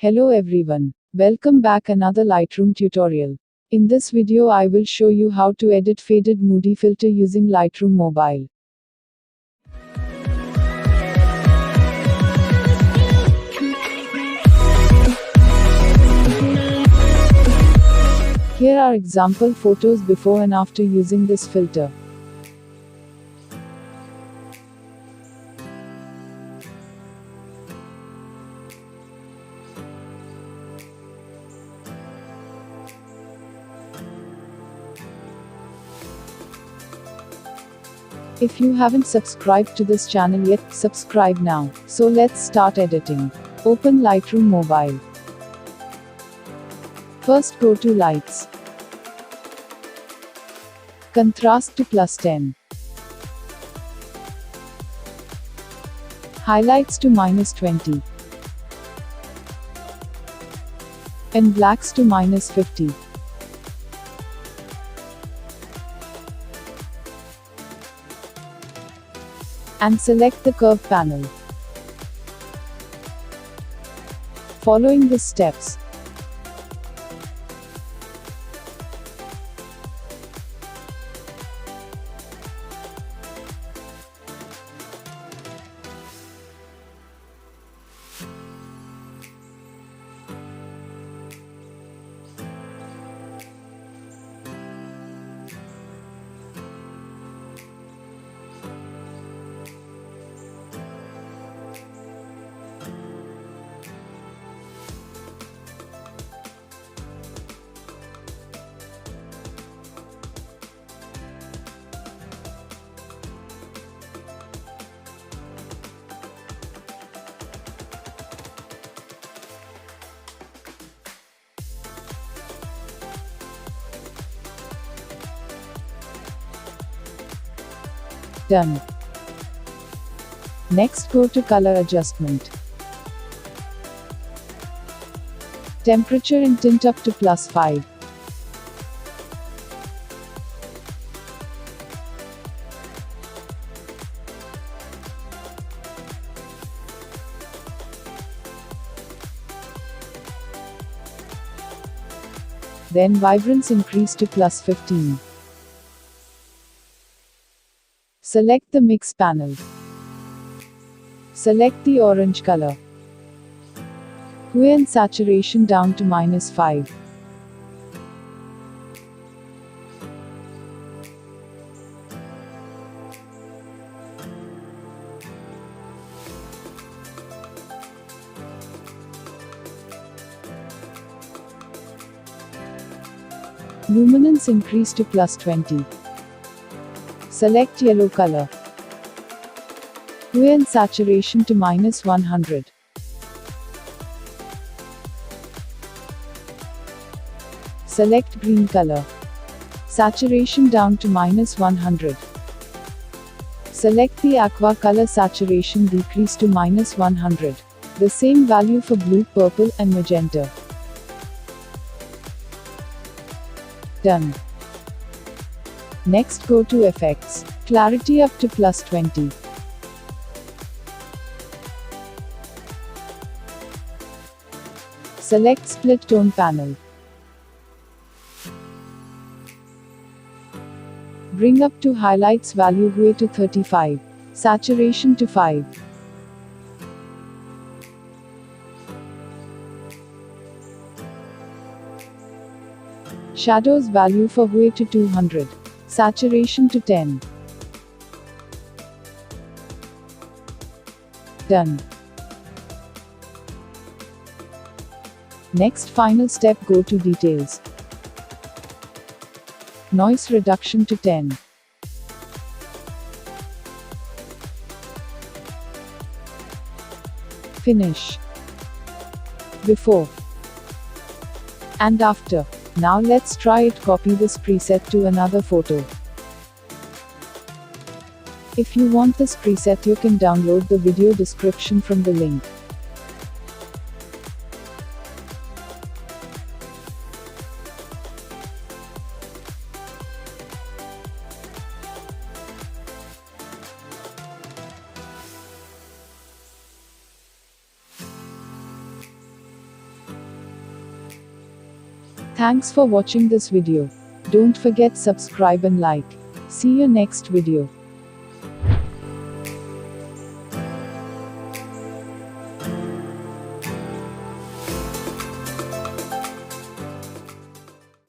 Hello everyone. Welcome back another Lightroom tutorial. In this video I will show you how to edit faded Moody filter using Lightroom Mobile. Here are example photos before and after using this filter. If you haven't subscribed to this channel yet, subscribe now. So let's start editing. Open Lightroom Mobile. First go to Lights. Contrast to +10. Highlights to -20. And blacks to -50. And select the curve panel. Following the steps, done. Next go to color adjustment. Temperature and tint up to +5. Then vibrance increase to +15. Select the Mix panel. Select the orange color. Hue and saturation down to -5. Luminance increase to +20. Select yellow color. Hue and saturation to -100. Select green color. Saturation down to -100. Select the aqua color, saturation decrease to -100. The same value for blue, purple, and magenta. Done. Next go to Effects. Clarity up to +20. Select Split Tone panel. Bring up to highlights value hue to 35. Saturation to 5. Shadows value for hue to 200. Saturation to 10. Done. Next final step, go to Details. Noise reduction to 10. Finish. Before and after. Now let's try it. Copy this preset to another photo. If you want this preset, you can download the video description from the link. Thanks for watching this video. Don't forget subscribe and like. See you next video.